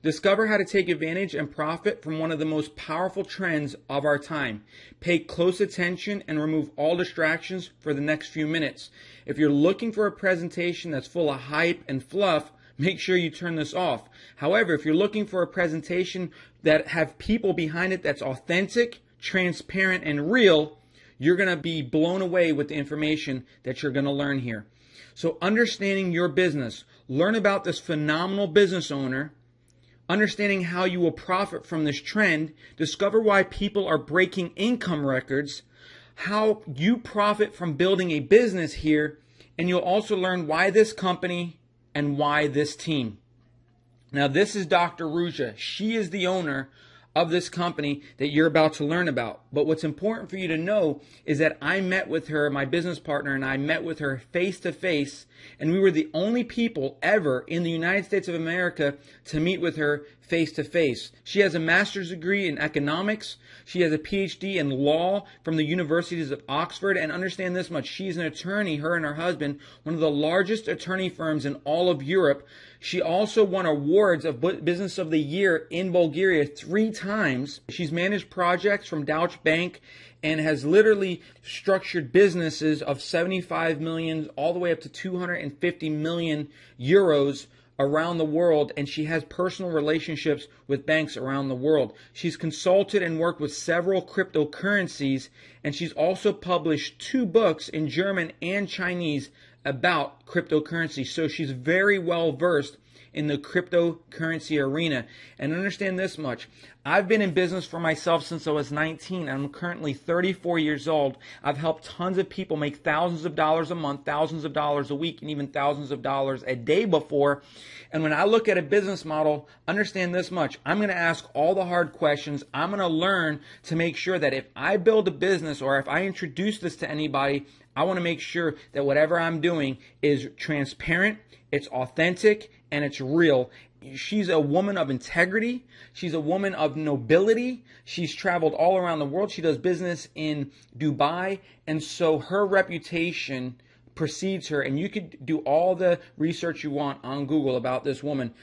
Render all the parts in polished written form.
Discover how to take advantage and profit from one of the most powerful trends of our time. Pay close attention and remove all distractions for the next few minutes. If you're looking for a presentation that's full of hype and fluff, make sure you turn this off. However, if you're looking for a presentation that have people behind it that's authentic, transparent, and real, you're going to be blown away with the information that you're going to learn here. So understanding your business, learn about this phenomenal business owner, understanding how you will profit from this trend, discover why people are breaking income records, how you profit from building a business here, and you'll also learn why this company and why this team. Now, this is Dr. Ruja. She is the owner of this company that you're about to learn about. But what's important for you to know is that I met with her, my business partner, and I met with her face to face, and we were the only people ever in the United States of America to meet with her face to face. She has a master's degree in economics. She has a PhD in law from the universities of Oxford. And understand this much, she's an attorney, her and her husband, one of the largest attorney firms in all of Europe. She also won awards of Business of the Year in Bulgaria 3 times. She's managed projects from Deutsche Bank and has literally structured businesses of 75 million all the way up to 250 million euros around the world, and she has personal relationships with banks around the world. She's consulted and worked with several cryptocurrencies, and she's also published 2 books in German and Chinese about cryptocurrency. So she's very well versed in the cryptocurrency arena. And understand this much, I've been in business for myself since I was 19. I'm currently 34 years old. I've helped tons of people make thousands of dollars a month, thousands of dollars a week, and even thousands of dollars a day before. And when I look at a business model, understand this much, I'm going to ask all the hard questions. I'm going to learn to make sure that if I build a business or if I introduce this to anybody, I want to make sure that whatever I'm doing is transparent, it's authentic, and it's real. She's a woman of integrity. She's a woman of nobility. She's traveled all around the world. She does business in Dubai. And so her reputation precedes her. And you could do all the research you want on Google about this woman.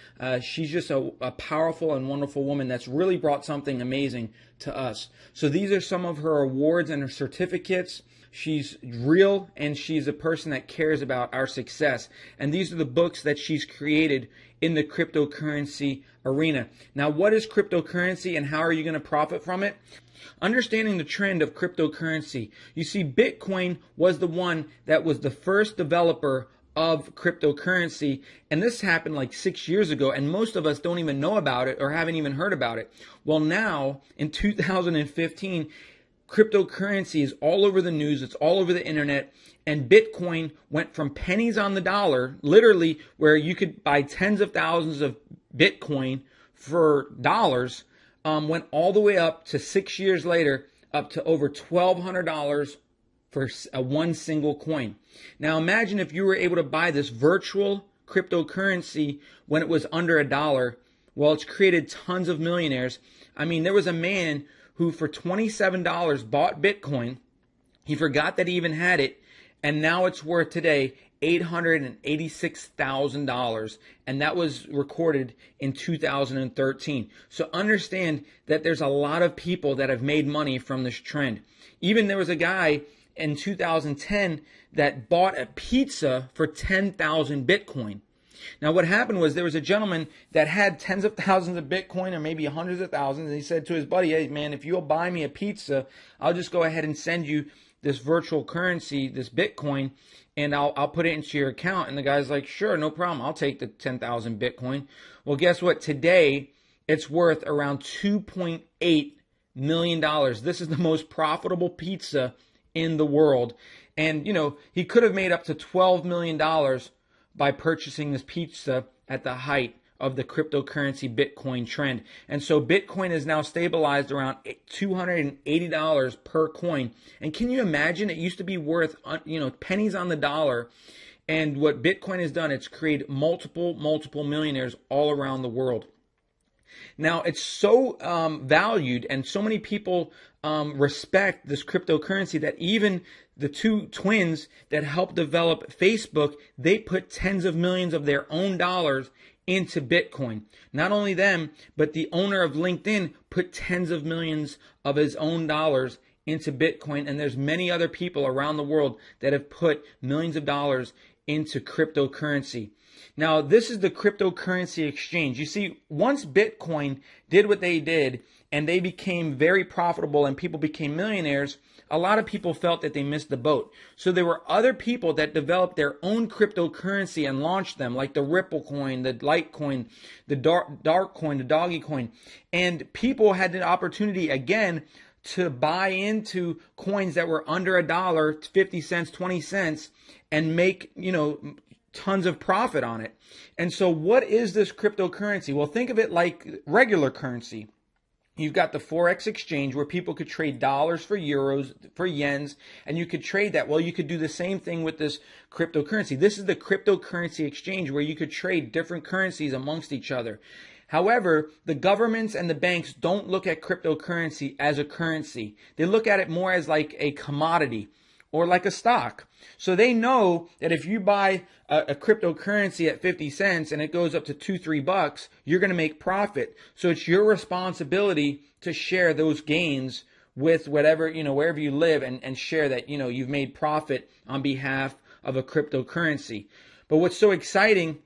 She's just a powerful and wonderful woman that's really brought something amazing to us. So these are some of her awards and her certificates. She's real, and she's a person that cares about our success. And these are the books that she's created in the cryptocurrency arena. Now, what is cryptocurrency and how are you going to profit from it? Understanding the trend of cryptocurrency. You see, Bitcoin was the one that was the first developer of cryptocurrency, and this happened like 6 years ago, and most of us don't even know about it or haven't even heard about it. Well, now, in 2015, cryptocurrency is all over the news, it's all over the internet, and Bitcoin went from pennies on the dollar, literally where you could buy tens of thousands of Bitcoin for dollars, went all the way up to 6 years later, up to over $1,200 for one single coin. Now imagine if you were able to buy this virtual cryptocurrency when it was under $1. Well, it's created tons of millionaires. I mean, there was a man who for $27 bought Bitcoin. He forgot that he even had it, and now it's worth today $886,000, and that was recorded in 2013. So understand that there's a lot of people that have made money from this trend. Even there was a guy in 2010 that bought a pizza for 10,000 Bitcoin. Now, what happened was there was a gentleman that had tens of thousands of Bitcoin or maybe hundreds of thousands. And he said to his buddy, hey, man, if you'll buy me a pizza, I'll just go ahead and send you this virtual currency, this Bitcoin, and I'll put it into your account. And the guy's like, sure, no problem. I'll take the 10,000 Bitcoin. Well, guess what? Today, it's worth around $2.8 million. This is the most profitable pizza in the world. And, you know, he could have made up to $12 million by purchasing this pizza at the height of the cryptocurrency Bitcoin trend. And so Bitcoin is now stabilized around $280 per coin. And can you imagine? It used to be worth, pennies on the dollar. And what Bitcoin has done, it's created multiple millionaires all around the world. Now, it's so valued and so many people respect this cryptocurrency that even the 2 twins that helped develop Facebook, they put tens of millions of their own dollars into Bitcoin. Not only them, but the owner of LinkedIn put tens of millions of his own dollars into Bitcoin. And there's many other people around the world that have put millions of dollars into cryptocurrency. Now, this is the cryptocurrency exchange. You see, once Bitcoin did what they did and they became very profitable and people became millionaires, a lot of people felt that they missed the boat. So there were other people that developed their own cryptocurrency and launched them, like the Ripple coin, the Litecoin, the Dark coin, the Doggy coin. And people had the opportunity again to buy into coins that were under $1, 50 cents, 20 cents, and make, tons of profit on it. And so what is this cryptocurrency? Well, think of it like regular currency. You've got the Forex exchange where people could trade dollars for euros, for yens, and you could trade that. Well, you could do the same thing with this cryptocurrency. This is the cryptocurrency exchange where you could trade different currencies amongst each other. However, the governments and the banks don't look at cryptocurrency as a currency. They look at it more as like a commodity or like a stock. So they know that if you buy a cryptocurrency at 50 cents and it goes up to $2-3, you're going to make profit. So it's your responsibility to share those gains with whatever, wherever you live and share that, you've made profit on behalf of a cryptocurrency. But what's so exciting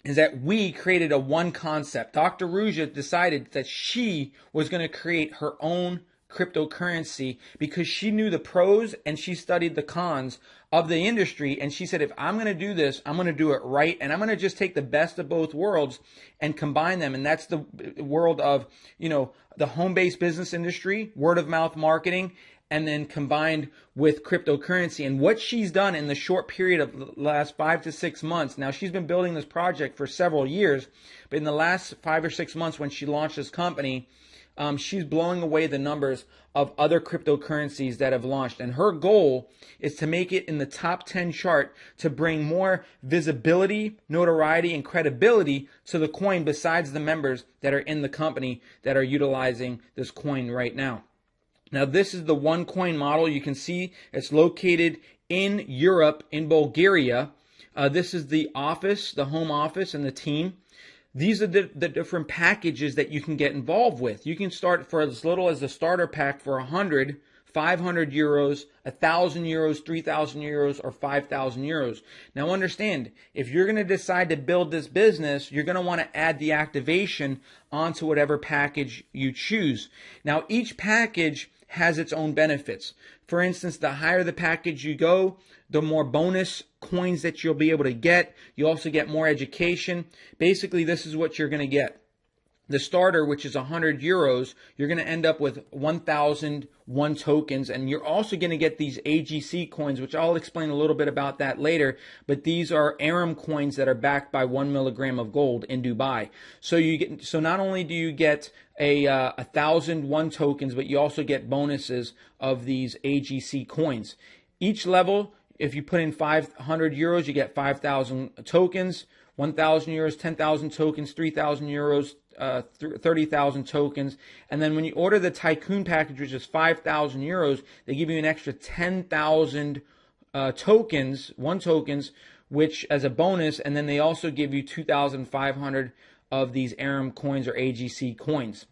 is that we created a one concept. Dr. Ruja decided that she was going to create her own cryptocurrency because she knew the pros and she studied the cons of the industry. And she said, if I'm going to do this, I'm going to do it right. And I'm going to just take the best of both worlds and combine them. And that's the world of, the home-based business industry, word of mouth marketing, and then combined with cryptocurrency. And what she's done in the short period of the last 5 to 6 months, now she's been building this project for several years, but in the last 5 or 6 months when she launched this company, she's blowing away the numbers of other cryptocurrencies that have launched. And her goal is to make it in the top 10 chart to bring more visibility, notoriety, and credibility to the coin besides the members that are in the company that are utilizing this coin right now. Now, this is the OneCoin model. You can see it's located in Europe, in Bulgaria. This is the office, the home office, and the team. These are the different packages that you can get involved with. You can start for as little as the starter pack for 100, 500 euros, 1,000 euros, 3,000 euros, or 5,000 euros. Now understand, if you're going to decide to build this business, you're going to want to add the activation onto whatever package you choose. Now each package has its own benefits. For instance, the higher the package you go, the more bonus coins that you'll be able to get. You also get more education. Basically, this is what you're going to get. The starter, which is 100 euros, you're going to end up with 1,001 tokens. And you're also going to get these AGC coins, which I'll explain a little bit about that later. But these are Aram coins that are backed by 1 milligram of gold in Dubai. So not only do you get a 1,001 tokens, but you also get bonuses of these AGC coins. Each level, if you put in 500 euros, you get 5,000 tokens, 1,000 euros, 10,000 tokens, 3,000 euros, 30,000 tokens. And then when you order the Tycoon package, which is 5,000 euros, they give you an extra 10,000 tokens, which as a bonus. And then they also give you 2,500 of these Aram coins or AGC coins.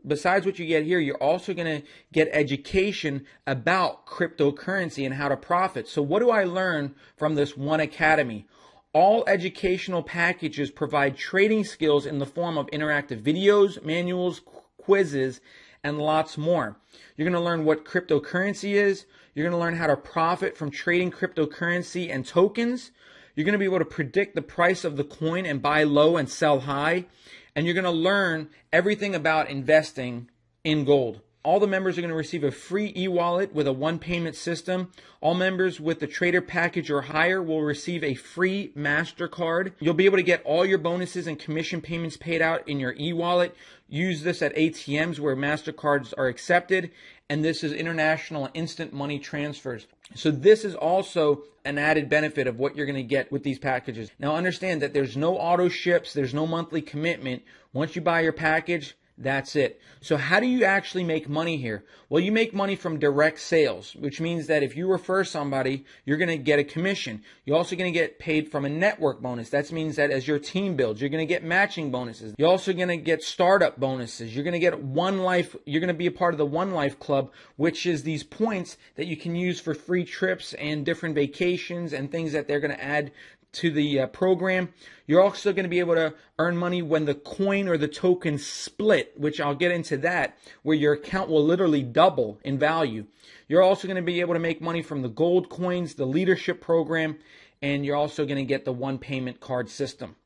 Besides what you get here, you're also going to get education about cryptocurrency and how to profit. So what do I learn from this One Academy? All educational packages provide trading skills in the form of interactive videos, manuals, quizzes, and lots more. You're going to learn what cryptocurrency is. You're going to learn how to profit from trading cryptocurrency and tokens. You're going to be able to predict the price of the coin and buy low and sell high. And you're going to learn everything about investing in gold. All the members are going to receive a free e-wallet with a one-payment system. All members with the trader package or higher will receive a free MasterCard. You'll be able to get all your bonuses and commission payments paid out in your e-wallet. Use this at ATMs where MasterCards are accepted. And this is international instant money transfers. So this is also an added benefit of what you're going to get with these packages. Now understand that there's no auto ships, there's no monthly commitment. Once you buy your package, That's it. So how do you actually make money here? Well, you make money from direct sales, which means that if you refer somebody, you're going to get a commission. You're also going to get paid from a network bonus. That means that as your team builds, you're going to get matching bonuses. You're also going to get startup bonuses. You're going to get One Life. You're going to be a part of the One Life Club, which is these points that you can use for free trips and different vacations and things that they're going to add to the program. You're also going to be able to earn money when the coin or the token split, which I'll get into that, where your account will literally double in value. You're also going to be able to make money from the gold coins, the leadership program, and you're also going to get the one payment card system.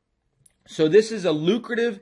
So this is a lucrative,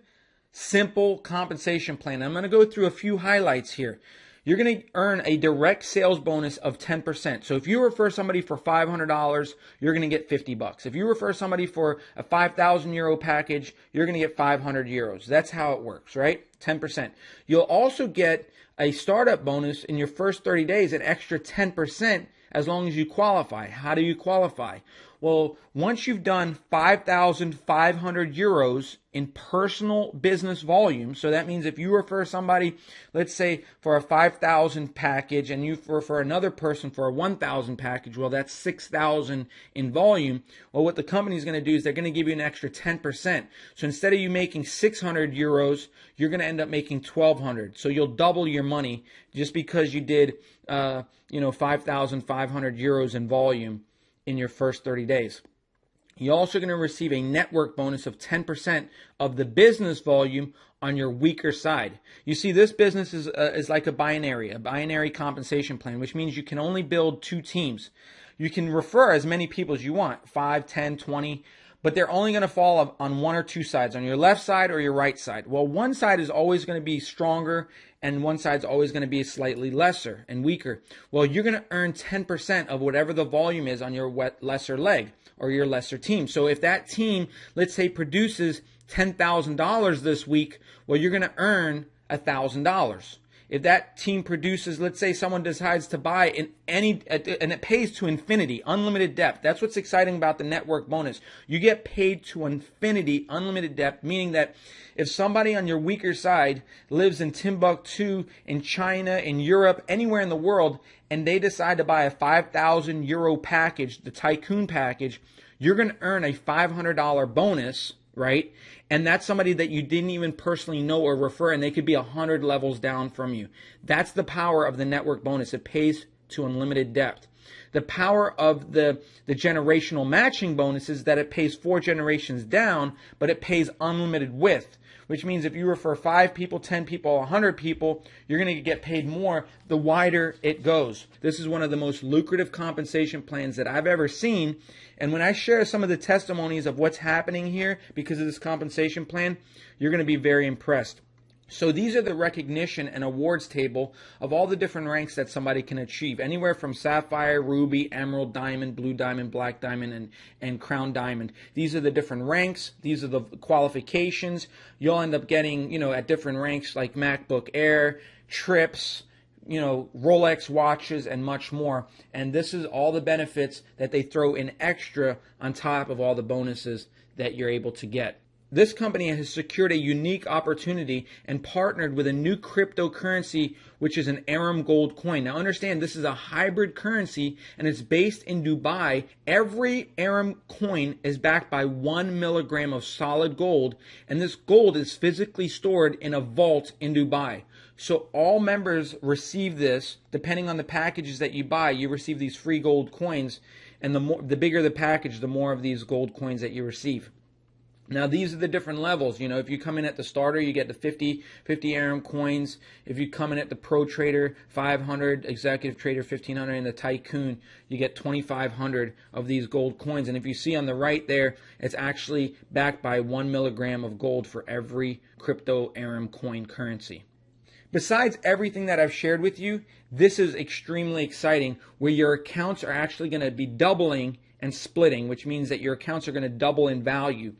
simple compensation plan. I'm going to go through a few highlights here. You're going to earn a direct sales bonus of 10%. So if you refer somebody for $500, you're going to get $50. If you refer somebody for a 5,000 euro package, you're going to get 500 euros. That's how it works, right? 10%. You'll also get a startup bonus in your first 30 days, an extra 10% as long as you qualify. How do you qualify? Well, once you've done 5,500 euros in personal business volume, so that means if you refer somebody, let's say for a 5,000 package and you refer another person for a 1,000 package, well, that's 6,000 in volume. Well, what the company is going to do is they're going to give you an extra 10%. So instead of you making 600 euros, you're going to end up making 1,200. So you'll double your money just because you did, 5,500 euros in volume in your first 30 days. You're also going to receive a network bonus of 10% of the business volume on your weaker side. You see, this business is like a binary compensation plan, which means you can only build 2 teams. You can refer as many people as you want, 5, 10, 20, but they're only going to fall on 1 or 2 sides, on your left side or your right side. Well, one side is always going to be stronger and one side's always going to be slightly lesser and weaker. Well, you're going to earn 10% of whatever the volume is on your lesser leg or your lesser team. So if that team, let's say, produces $10,000 this week, well, you're going to earn $1,000. If that team produces, let's say someone decides to buy and it pays to infinity, unlimited depth. That's what's exciting about the network bonus. You get paid to infinity, unlimited depth, meaning that if somebody on your weaker side lives in Timbuktu, in China, in Europe, anywhere in the world, and they decide to buy a 5,000 euro package, the Tycoon package, you're going to earn a $500 bonus, right? And that's somebody that you didn't even personally know or refer, and they could be 100 levels down from you. That's the power of the network bonus. It pays to unlimited depth. The power of the generational matching bonus is that it pays 4 generations down, but it pays unlimited width, which means if you refer 5 people, 10 people, 100 people, you're going to get paid more the wider it goes. This is one of the most lucrative compensation plans that I've ever seen. And when I share some of the testimonies of what's happening here because of this compensation plan, you're going to be very impressed. So these are the recognition and awards table of all the different ranks that somebody can achieve. Anywhere from Sapphire, Ruby, Emerald, Diamond, Blue Diamond, Black Diamond, and Crown Diamond. These are the different ranks. These are the qualifications. You'll end up getting, at different ranks like MacBook Air, trips, Rolex watches, and much more. And this is all the benefits that they throw in extra on top of all the bonuses that you're able to get. This company has secured a unique opportunity and partnered with a new cryptocurrency, which is an Aram gold coin. Now understand, this is a hybrid currency and it's based in Dubai. Every Aram coin is backed by 1 milligram of solid gold, and this gold is physically stored in a vault in Dubai. So all members receive this. Depending on the packages that you buy, you receive these free gold coins, and the bigger the package, the more of these gold coins that you receive. Now, these are the different levels. If you come in at the starter, you get the 50 Aram coins. If you come in at the Pro Trader, 500, Executive Trader, 1,500, and the Tycoon, you get 2,500 of these gold coins. And if you see on the right there, it's actually backed by 1 milligram of gold for every crypto Aram coin currency. Besides everything that I've shared with you, this is extremely exciting, where your accounts are actually going to be doubling and splitting, which means that your accounts are going to double in value.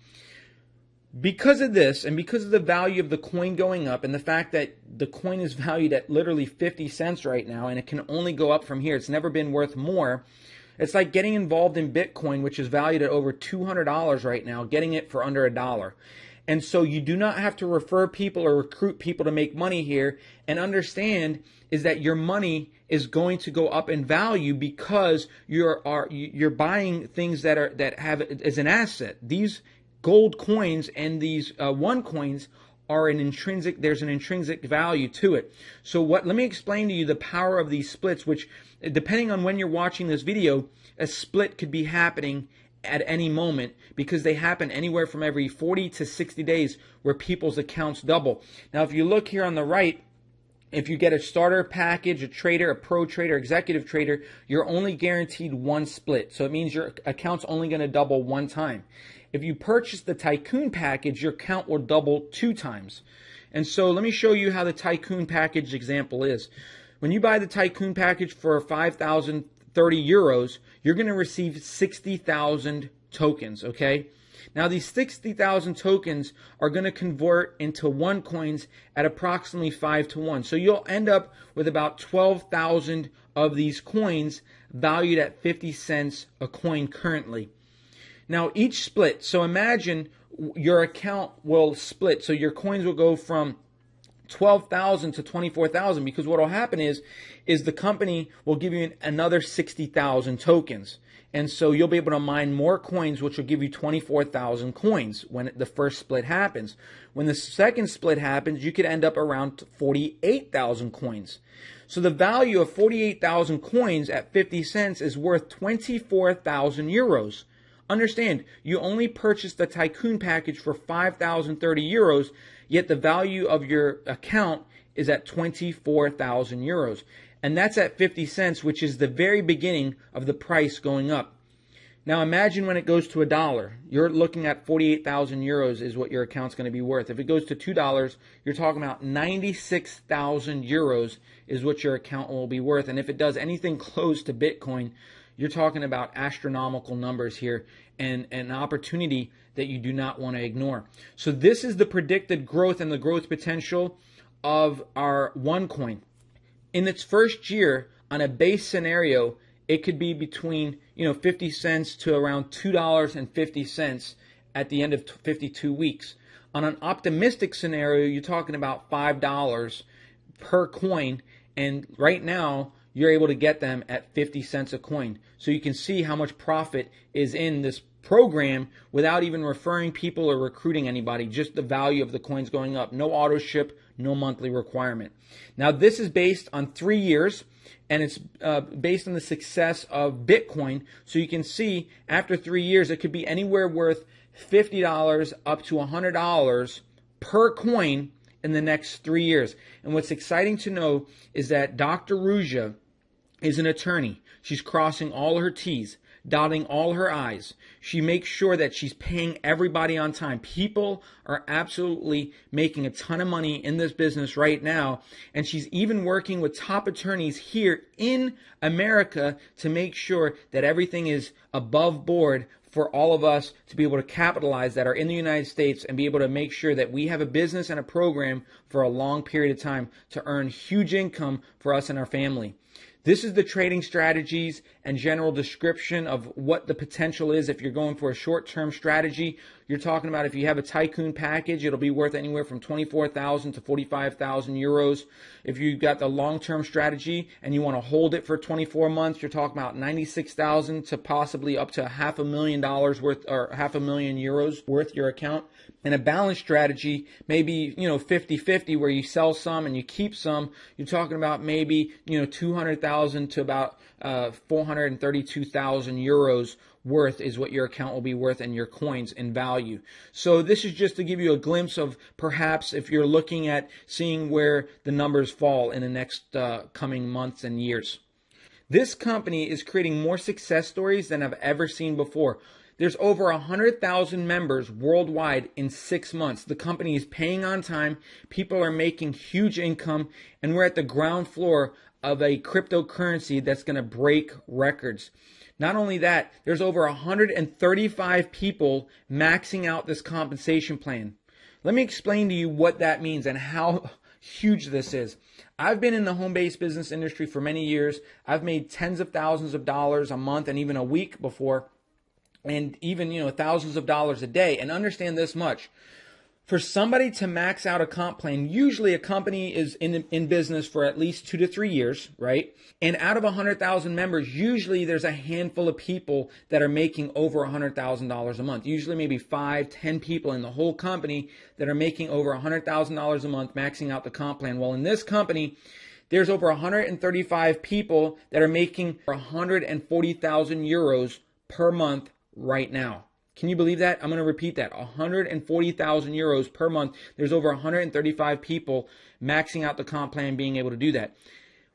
Because of this, and because of the value of the coin going up, and the fact that the coin is valued at literally 50 cents right now, and it can only go up from here, it's never been worth more. It's like getting involved in Bitcoin, which is valued at over $200 right now, getting it for under $1. And so you do not have to refer people or recruit people to make money here. And understand is that your money is going to go up in value because you're buying things that have as an asset. These gold coins and these OneCoins are there's an intrinsic value to it. So let me explain to you the power of these splits, which depending on when you're watching this video, a split could be happening at any moment because they happen anywhere from every 40 to 60 days where people's accounts double. Now, if you look here on the right, if you get a starter package, a trader, a pro trader, executive trader, you're only guaranteed one split. So it means your account's only going to double one time. If you purchase the tycoon package, your account will double 2 times. And so let me show you how the tycoon package example is. When you buy the tycoon package for 5,030 euros, you're going to receive 60,000 tokens, okay? Now these 60,000 tokens are going to convert into OneCoins at approximately 5 to 1. So you'll end up with about 12,000 of these coins valued at 50 cents a coin currently. Now each split, so imagine your account will split. So your coins will go from 12,000 to 24,000 because what will happen is the company will give you another 60,000 tokens. And so you'll be able to mine more coins, which will give you 24,000 coins when the first split happens. When the second split happens, you could end up around 48,000 coins. So the value of 48,000 coins at 50 cents is worth 24,000 euros. Understand, you only purchased the tycoon package for 5,030 euros, yet the value of your account is at 24,000 euros. And that's at 50 cents, which is the very beginning of the price going up. Now imagine when it goes to $1. You're looking at 48,000 euros is what your account's going to be worth. If it goes to $2, you're talking about 96,000 euros is what your account will be worth. And if it does anything close to Bitcoin, you're talking about astronomical numbers here and an opportunity that you do not want to ignore. So this is the predicted growth and the growth potential of our OneCoin. In its first year, on a base scenario, it could be between 50 cents to around $2.50 at the end of 52 weeks. On an optimistic scenario, you're talking about $5 per coin, and right now you're able to get them at 50 cents a coin. So you can see how much profit is in this program without even referring people or recruiting anybody, just the value of the coins going up. No auto ship, no monthly requirement. Now this is based on 3 years, and it's based on the success of Bitcoin. So you can see after 3 years, it could be anywhere worth $50 up to $100 per coin in the next 3 years. And what's exciting to know is that Dr. Ruja is an attorney. She's crossing all her T's, dotting all her I's. She makes sure that she's paying everybody on time. People are absolutely making a ton of money in this business right now, and she's even working with top attorneys here in America to make sure that everything is above board for all of us to be able to capitalize that are in the United States and be able to make sure that we have a business and a program for a long period of time to earn huge income for us and our family. This is the trading strategies and general description of what the potential is if you're going for a short-term strategy. You're talking about if you have a tycoon package, it'll be worth anywhere from 24,000 to 45,000 euros. If you've got the long-term strategy and you want to hold it for 24 months, you're talking about 96,000 to possibly up to $500,000 worth, or 500,000 euros worth your account. And a balanced strategy, maybe 50-50, where you sell some and you keep some. You're talking about maybe 200,000 to about 432,000 euros worth is what your account will be worth and your coins in value. So this is just to give you a glimpse of perhaps if you're looking at seeing where the numbers fall in the next coming months and years. This company is creating more success stories than I've ever seen before. There's over 100,000 members worldwide in 6 months. The company is paying on time. People are making huge income, and we're at the ground floor of a cryptocurrency that's going to break records. Not only that, there's over 135 people maxing out this compensation plan. Let me explain to you what that means and how huge this is. I've been in the home-based business industry for many years. I've made tens of thousands of dollars a month and even a week before, and even thousands of dollars a day. And understand this much: For somebody to max out a comp plan, usually a company is in business for at least 2 to 3 years, right? And out of 100,000 members, usually there's a handful of people that are making over $100,000 a month. Usually maybe 5, 10 people in the whole company that are making over $100,000 a month, maxing out the comp plan. Well, in this company, there's over 135 people that are making 140,000 euros per month right now. Can you believe that? I'm going to repeat that. 140,000 euros per month. There's over 135 people maxing out the comp plan being able to do that.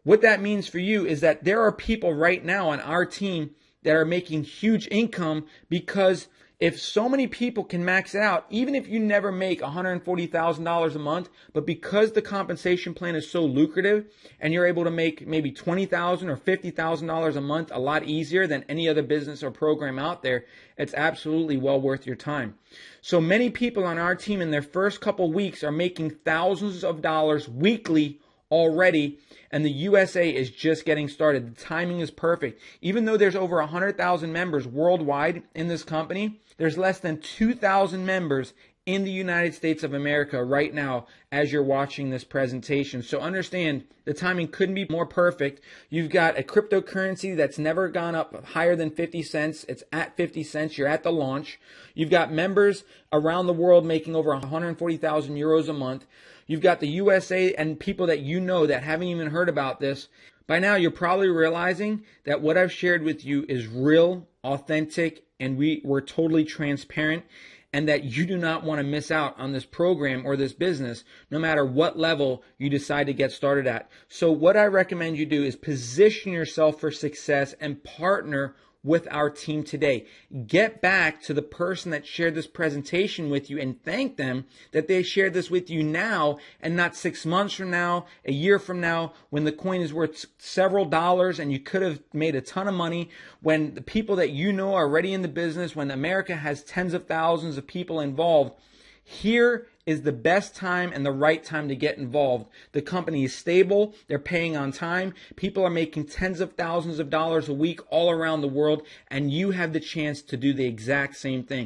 What that means for you is that there are people right now on our team that are making huge income, because if so many people can max it out, even if you never make $140,000 a month, but because the compensation plan is so lucrative and you're able to make maybe $20,000 or $50,000 a month a lot easier than any other business or program out there, it's absolutely well worth your time. So many people on our team in their first couple weeks are making thousands of dollars weekly already, and the USA is just getting started. The timing is perfect. Even though there's over 100,000 members worldwide in this company, there's less than 2,000 members in the United States of America right now as you're watching this presentation. So understand, the timing couldn't be more perfect. You've got a cryptocurrency that's never gone up higher than 50 cents. It's at 50 cents. You're at the launch. You've got members around the world making over 140,000 euros a month. You've got the USA and people that you know that haven't even heard about this. By now, you're probably realizing that what I've shared with you is real, authentic, and we're totally transparent, and that you do not want to miss out on this program or this business, no matter what level you decide to get started at. So what I recommend you do is position yourself for success and partner with our team today. Get back to the person that shared this presentation with you and thank them that they shared this with you now and not 6 months from now, a year from now, when the coin is worth several dollars and you could have made a ton of money, when the people that you know are already in the business, when America has tens of thousands of people involved. Here is the best time and the right time to get involved. The company is stable. They're paying on time. People are making tens of thousands of dollars a week all around the world, and you have the chance to do the exact same thing.